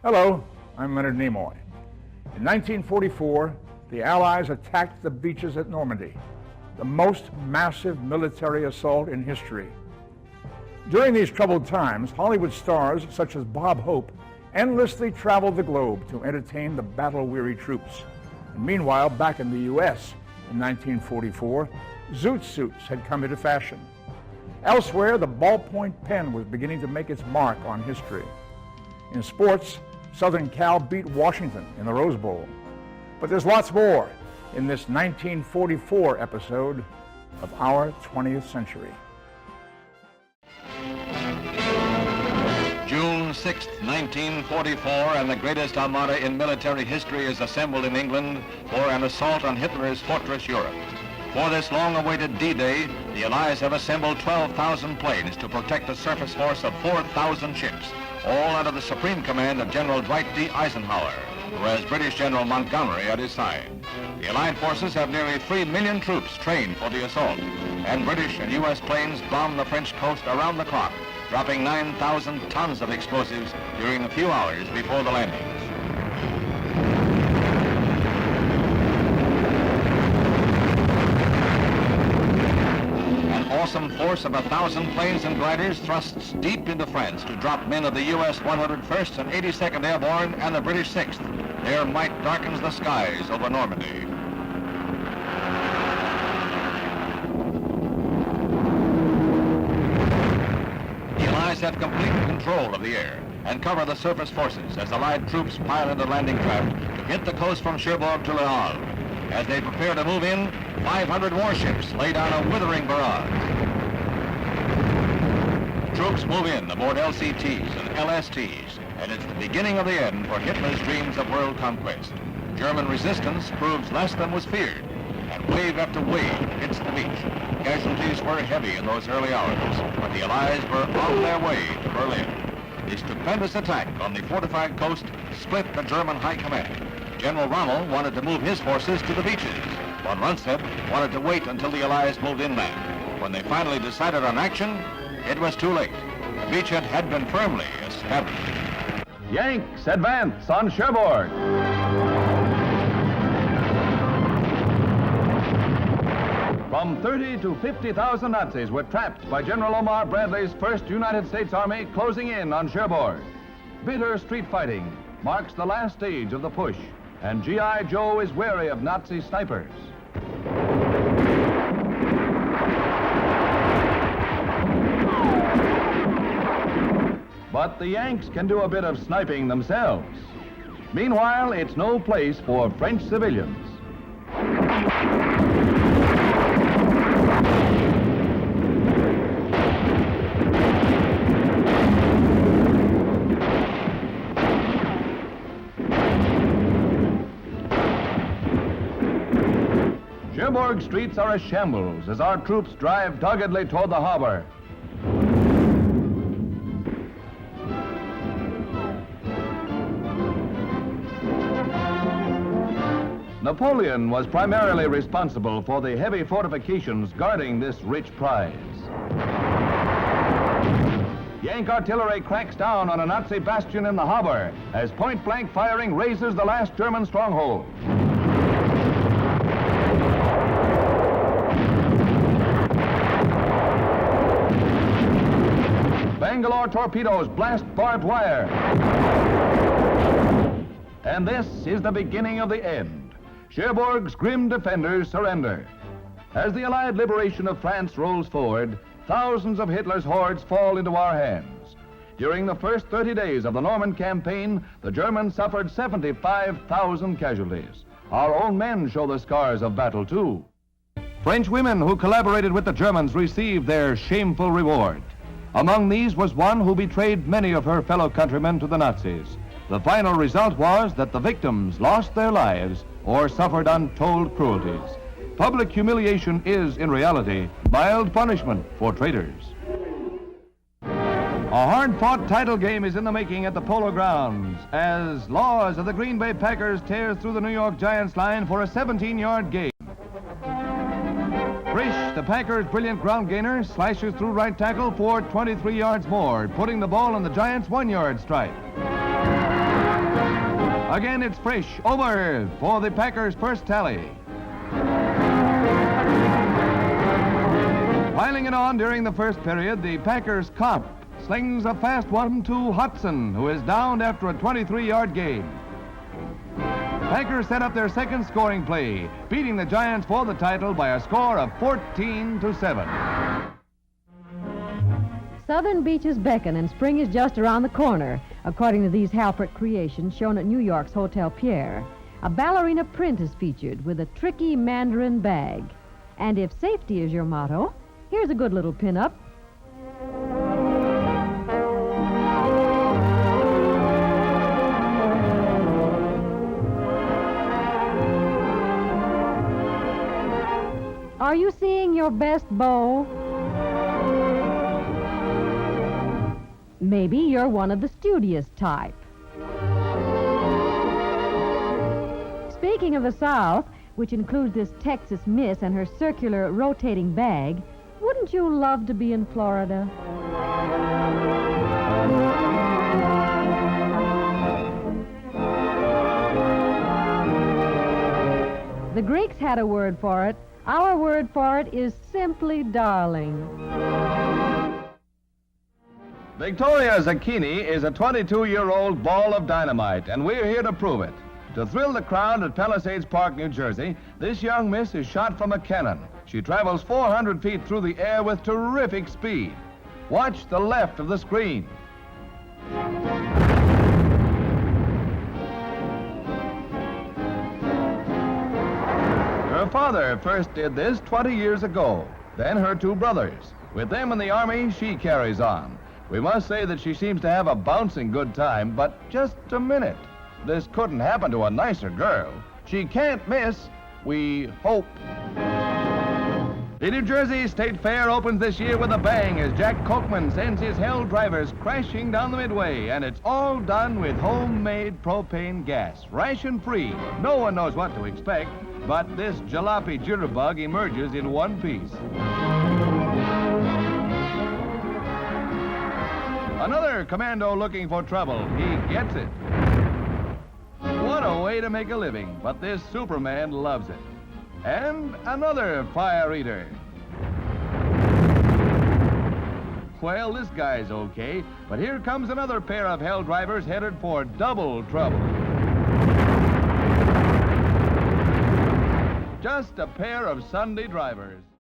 Hello, I'm Leonard Nimoy. In 1944, the Allies attacked the beaches at Normandy, the most massive military assault in history. During these troubled times, Hollywood stars such as Bob Hope endlessly traveled the globe to entertain the battle-weary troops. And meanwhile, back in the U.S. in 1944, zoot suits had come into fashion. Elsewhere, the ballpoint pen was beginning to make its mark on history. In sports, Southern Cal beat Washington in the Rose Bowl. But there's lots more in this 1944 episode of Our 20th Century. June 6, 1944, and the greatest armada in military history is assembled in England for an assault on Hitler's fortress Europe. For this long-awaited D-Day, the Allies have assembled 12,000 planes to protect a surface force of 4,000 ships, all under the supreme command of General Dwight D. Eisenhower, who has British General Montgomery at his side. The Allied forces have nearly 3 million troops trained for the assault, and British and U.S. planes bomb the French coast around the clock, dropping 9,000 tons of explosives during a few hours before the landings. An awesome force of 1,000 planes and gliders thrusts deep into France to drop men of the U.S. 101st and 82nd Airborne and the British 6th. Their might darkens the skies over Normandy. Have complete control of the air and cover the surface forces as Allied troops pile into landing craft to hit the coast from Cherbourg to Le Havre. As they prepare to move in, 500 warships lay down a withering barrage. Troops move in aboard LCTs and LSTs, and it's the beginning of the end for Hitler's dreams of world conquest. German resistance proves less than was feared, and wave after wave hits the beach. Casualties were heavy in those early hours, but the Allies were on their way to Berlin. The stupendous attack on the fortified coast split the German high command. General Rommel wanted to move his forces to the beaches, while Rundstedt wanted to wait until the Allies moved inland. When they finally decided on action, it was too late. The beachhead had been firmly established. Yanks advance on Cherbourg. From 30 to 50,000 Nazis were trapped by General Omar Bradley's 1st United States Army closing in on Cherbourg. Bitter street fighting marks the last stage of the push, and G.I. Joe is wary of Nazi snipers. But the Yanks can do a bit of sniping themselves. Meanwhile, it's no place for French civilians. Cherbourg streets are a shambles as our troops drive doggedly toward the harbor. Napoleon was primarily responsible for the heavy fortifications guarding this rich prize. Yank artillery cracks down on a Nazi bastion in the harbor as point-blank firing razes the last German stronghold. Bangalore torpedoes blast barbed wire. And this is the beginning of the end. Cherbourg's grim defenders surrender. As the Allied liberation of France rolls forward, thousands of Hitler's hordes fall into our hands. During the first 30 days of the Norman campaign, the Germans suffered 75,000 casualties. Our own men show the scars of battle, too. French women who collaborated with the Germans received their shameful reward. Among these was one who betrayed many of her fellow countrymen to the Nazis. The final result was that the victims lost their lives or suffered untold cruelties. Public humiliation is, in reality, mild punishment for traitors. A hard-fought title game is in the making at the Polo Grounds as Laws of the Green Bay Packers tears through the New York Giants line for a 17-yard gain. Frisch, the Packers' brilliant ground gainer, slashes through right tackle for 23 yards more, putting the ball on the Giants' 1-yard stripe. Again, it's Frisch over for the Packers' first tally. Piling it on during the first period, the Packers' Comp slings a fast one to Hudson, who is downed after a 23-yard gain. Packers set up their second scoring play, beating the Giants for the title by a score of 14-7. Southern beaches beckon and spring is just around the corner, according to these Halpert creations shown at New York's Hotel Pierre. A ballerina print is featured with a tricky mandarin bag. And if safety is your motto, here's a good little pin-up. Are you seeing your best beau? Maybe you're one of the studious type. Speaking of the South, which includes this Texas Miss and her circular rotating bag, wouldn't you love to be in Florida? The Greeks had a word for it. Our word for it is simply darling. Victoria Zucchini is a 22-year-old ball of dynamite, and we're here to prove it. To thrill the crowd at Palisades Park, New Jersey, this young miss is shot from a cannon. She travels 400 feet through the air with terrific speed. Watch the left of the screen. Her father first did this 20 years ago, then her two brothers. With them in the Army, she carries on. We must say that she seems to have a bouncing good time, but just a minute. This couldn't happen to a nicer girl. She can't miss, we hope. The New Jersey State Fair opens this year with a bang as Jack Kochman sends his hell drivers crashing down the midway, and it's all done with homemade propane gas, ration-free. No one knows what to expect, but this jalopy jitterbug emerges in one piece. Another commando looking for trouble. He gets it. What a way to make a living, but this Superman loves it. And another fire eater. Well, this guy's okay, but here comes another pair of hell drivers headed for double trouble. Just a pair of Sunday drivers.